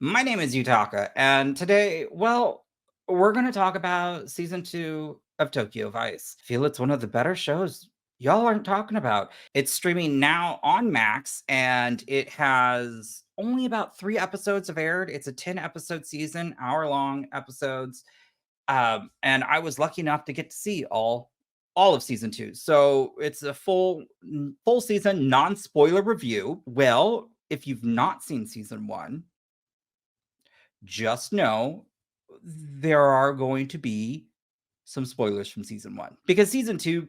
My name is Yutaka, and today, we're going to talk about season 2 of Tokyo Vice. I feel it's one of the better shows y'all aren't talking about. It's streaming now on Max, and it has only about 3 episodes have aired. It's a 10 episode season, hour-long episodes. And I was lucky enough to get to see all of season 2. So it's a full season non-spoiler review. Well, if you've not seen season 1, just know there are going to be some spoilers from season 1 because season 2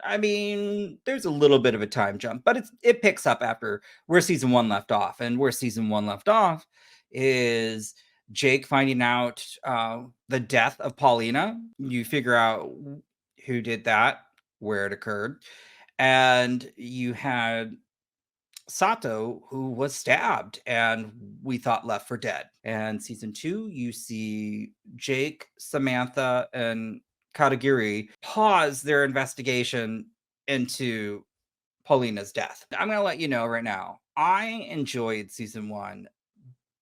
I mean, there's a little bit of a time jump, but it picks up after where season 1 left off, and where season 1 left off is Jake finding out the death of Paulina. You figure out who did that, where it occurred, and you had Sato, who was stabbed and we thought left for dead. And season 2, you see Jake, Samantha, and Katagiri pause their investigation into Paulina's death. I'm going to let you know right now, I enjoyed season 1,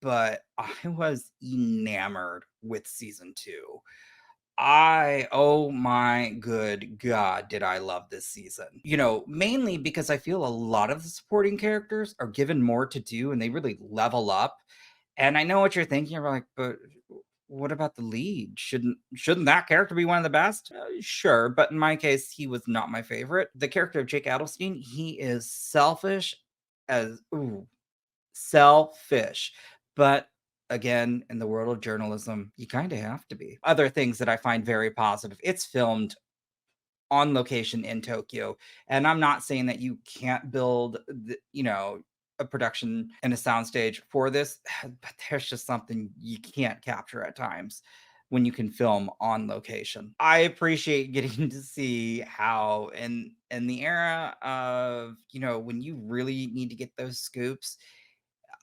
but I was enamored with season 2. Oh my good God, did I love this season. Mainly because I feel a lot of the supporting characters are given more to do and they really level up. And I know what you're thinking. You're like, but what about the lead? Shouldn't that character be one of the best? Sure, but in my case, he was not my favorite. The character of Jake Adelstein, he is selfish as selfish. But again, in the world of journalism, you kind of have to be. Other things that I find very positive, it's filmed on location in Tokyo. And I'm not saying that you can't build, a production and a soundstage for this, but there's just something you can't capture at times when you can film on location. I appreciate getting to see how in the era of, when you really need to get those scoops.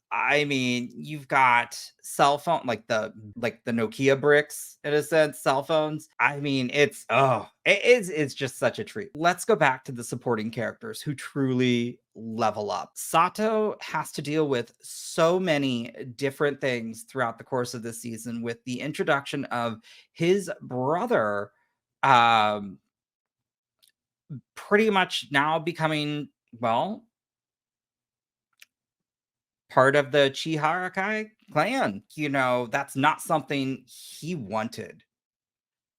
I mean, you've got cell phone like the Nokia bricks in a sense, cell phones. I mean, it's just such a treat. Let's go back to the supporting characters who truly level up. Sato has to deal with so many different things throughout the course of this season with the introduction of his brother um pretty much now becoming, well, part of the Chiharakai clan. That's not something he wanted.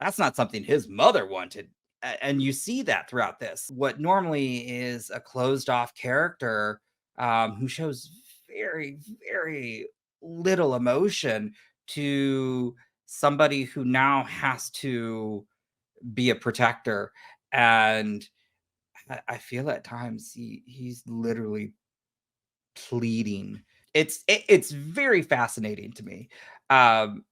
That's not something his mother wanted. And you see that throughout this. What normally is a closed off character who shows very, very little emotion to somebody who now has to be a protector. And I feel at times he's literally pleading. It's very fascinating to me, um,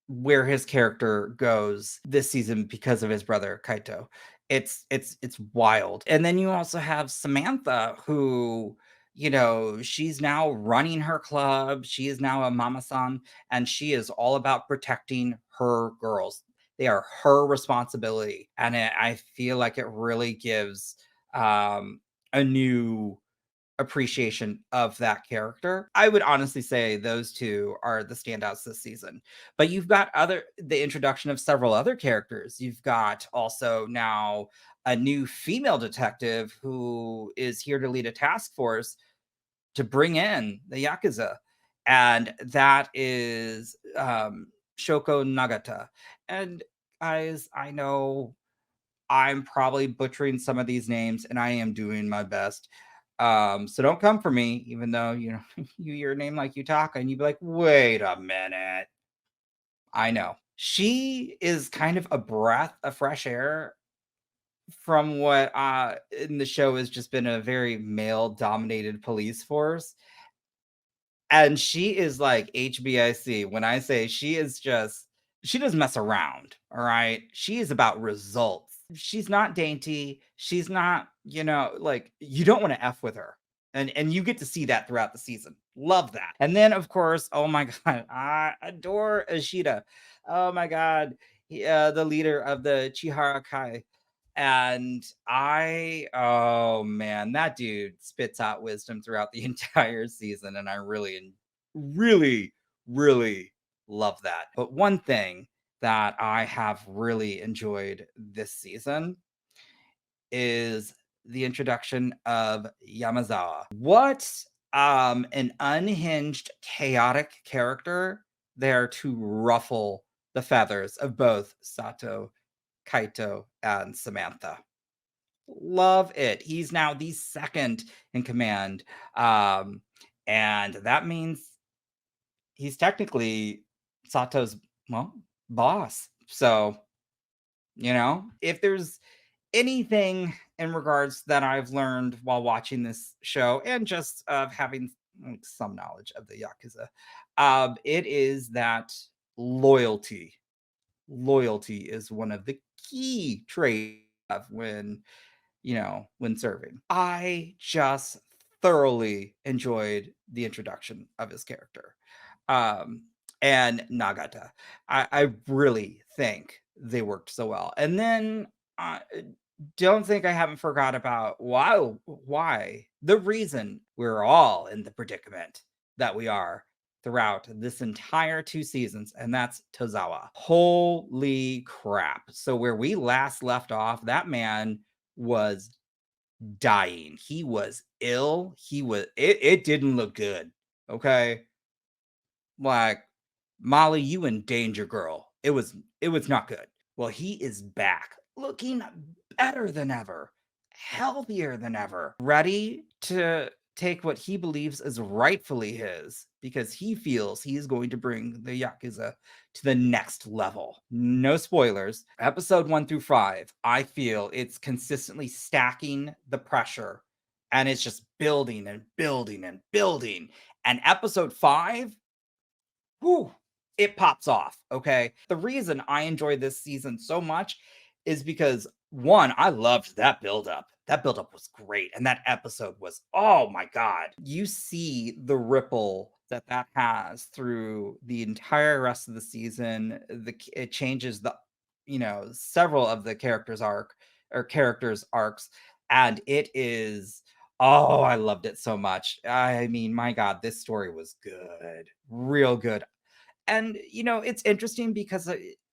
where his character goes this season because of his brother Kaito. It's wild. And then you also have Samantha, who, she's now running her club. She is now a mama-san, and she is all about protecting her girls. They are her responsibility, and I feel like it really gives a new appreciation of that character. I would honestly say those two are the standouts this season. But you've got the introduction of several other characters. You've got also now a new female detective who is here to lead a task force to bring in the yakuza, and that is Shoko Nagata. And guys, I know I'm probably butchering some of these names, and I am doing my best. So don't come for me, even though your name like Utaka, and you'd be like, wait a minute. I know. She is kind of a breath of fresh air from what in the show has just been a very male dominated police force. And she is like HBIC. When I say she doesn't mess around. All right. She is about results. She's not dainty. She's not, like, you don't want to F with her. And you get to see that throughout the season. Love that. And then of course, oh my God, I adore Ishida. Oh my God. The leader of the Chihara Kai. And oh man, that dude spits out wisdom throughout the entire season. And I really, really, Really love that. But one thing that I have really enjoyed this season is the introduction of Yamazawa. What an unhinged, chaotic character there to ruffle the feathers of both Sato, Kaito, and Samantha. Love it. He's now the second in command. Um, and that means he's technically Sato's, well, boss. So, if there's anything in regards that I've learned while watching this show and just of having some knowledge of the Yakuza, it is that loyalty. Loyalty is one of the key traits of when serving. I just thoroughly enjoyed the introduction of his character. Um, and Nagata. I really think they worked so well. And then don't think I haven't forgot about why the reason we're all in the predicament that we are throughout this entire 2 seasons, and that's Tozawa. Holy crap. So where we last left off, that man was dying. He was ill. It didn't look good. Okay. Like, Molly, you in danger, girl. It was not good. Well, he is back, looking better than ever, healthier than ever, ready to take what he believes is rightfully his because he feels he is going to bring the Yakuza to the next level. No spoilers. Episode 1 through 5, I feel it's consistently stacking the pressure and it's just building and building and building. And episode 5, whew, it pops off. Okay. The reason I enjoy this season so much is because one, I loved that buildup. That buildup was great. And that episode was, oh my God. You see the ripple that has through the entire rest of the season. It changes several of the characters' arcs. And it is, oh, I loved it so much. I mean, my God, this story was good, real good. And, it's interesting because,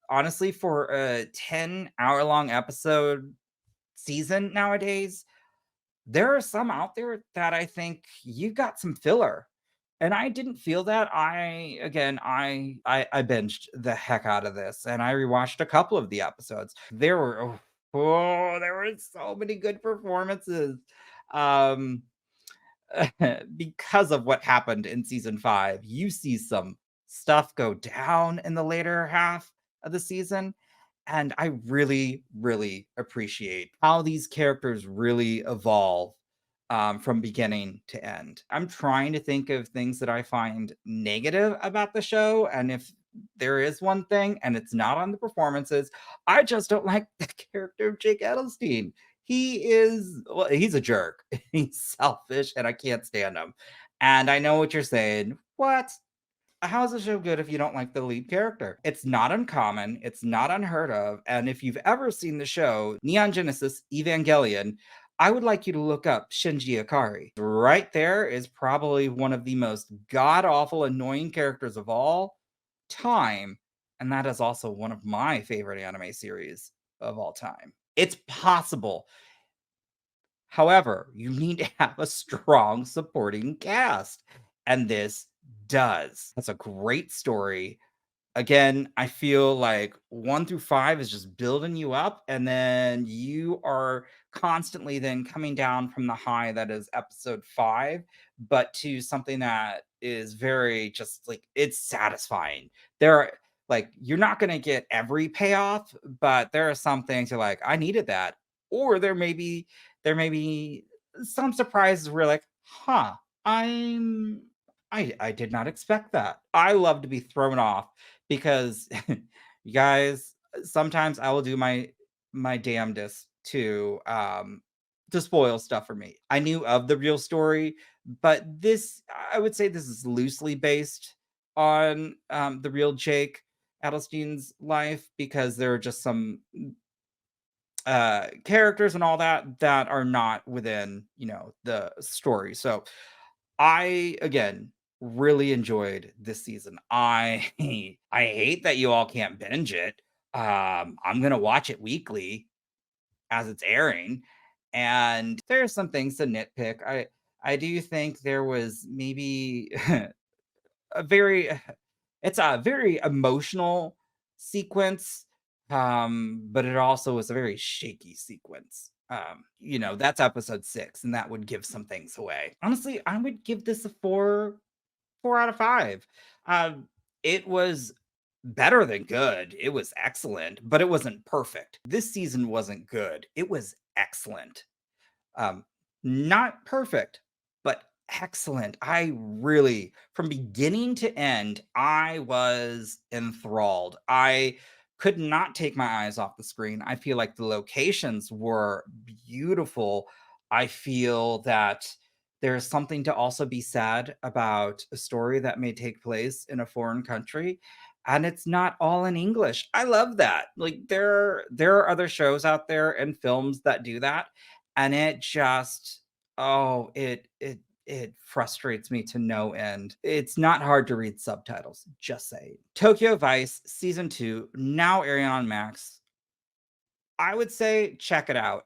honestly, for a 10-hour-long episode season nowadays, there are some out there that I think you got some filler. And I didn't feel that. I binged the heck out of this and I rewatched a couple of the episodes. There were so many good performances. Um because of what happened in season 5, you see some stuff go down in the later half of the season. And I really, really appreciate how these characters really evolve from beginning to end. I'm trying to think of things that I find negative about the show. And if there is one thing, and it's not on the performances, I just don't like the character of Jake Adelstein. He's a jerk. He's selfish and I can't stand him. And I know what you're saying. What? How is the show good if you don't like the lead character? It's not uncommon, it's not unheard of. And if you've ever seen the show Neon Genesis Evangelion, I would like you to look up Shinji Ikari. Right there is probably one of the most god awful, annoying characters of all time. And that is also one of my favorite anime series of all time. It's possible. However, you need to have a strong supporting cast, and this does. That's a great story. Again, I feel like 1 through 5 is just building you up, and then you are constantly then coming down from the high that is episode 5, but to something that is very just like it's satisfying. There are you're not gonna get every payoff, but there are some things you're like, I needed that. Or there may be some surprises where like, huh, I'm I did not expect that. I love to be thrown off because you guys, sometimes I will do my damnedest to spoil stuff for me. I knew of the real story, but this I would say this is loosely based on the real Jake Adelstein's life because there are just some characters and all that are not within the story. So I again really enjoyed this season. I I hate that you all can't binge it. I'm gonna watch it weekly as it's airing, and there are some things to nitpick. I do think there was maybe a very it's a very emotional sequence, but it also was a very shaky sequence. That's episode 6, and that would give some things away. Honestly, I would give this a 4 out of 5. Um, it was better than good. It was excellent, but it wasn't perfect. This season wasn't good. It was excellent. Um, Not perfect, but excellent. I really, from beginning to end, I was enthralled. I could not take my eyes off the screen. I feel like the locations were beautiful. I feel that there's something to also be said about a story that may take place in a foreign country, and it's not all in English. I love that. Like there are other shows out there and films that do that, and it just it frustrates me to no end. It's not hard to read subtitles, just saying. Tokyo Vice season 2 now airing on Max. I would say check it out.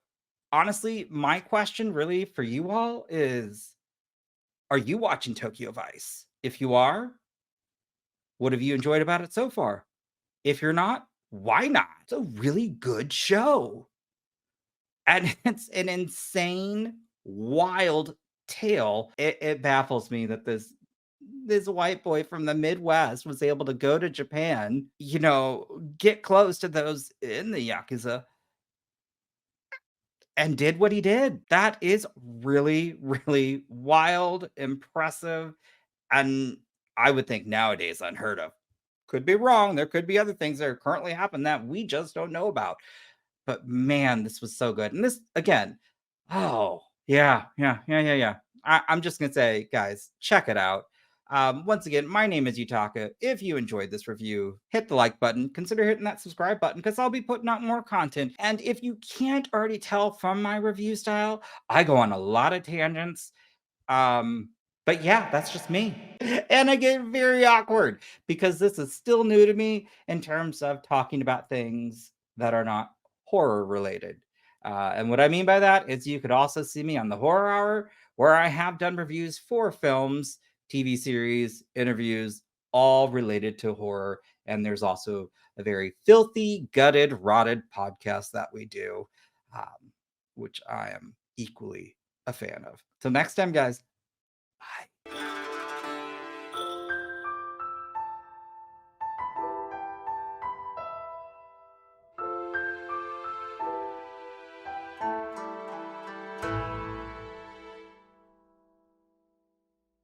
Honestly, my question really for you all is, are you watching Tokyo Vice? If you are, what have you enjoyed about it so far? If you're not, why not? It's a really good show. And it's an insane, wild tale. It baffles me that this white boy from the Midwest was able to go to Japan, get close to those in the Yakuza and did what he did. That is really, really wild, impressive, and I would think nowadays unheard of. Could be wrong. There could be other things that are currently happening that we just don't know about. But man, this was so good. And this again, oh yeah, yeah, yeah, yeah, yeah. I'm just gonna say, guys, check it out. Once again, my name is Utaka. If you enjoyed this review, hit the like button. Consider hitting that subscribe button because I'll be putting out more content. And if you can't already tell from my review style, I go on a lot of tangents. Um, but yeah, that's just me. And I get very awkward because this is still new to me in terms of talking about things that are not horror related. And what I mean by that is you could also see me on the Horror Hour, where I have done reviews for films, TV series, interviews, all related to horror. And there's also a very filthy, gutted, rotted podcast that we do, which I am equally a fan of. Till next time, guys. Bye.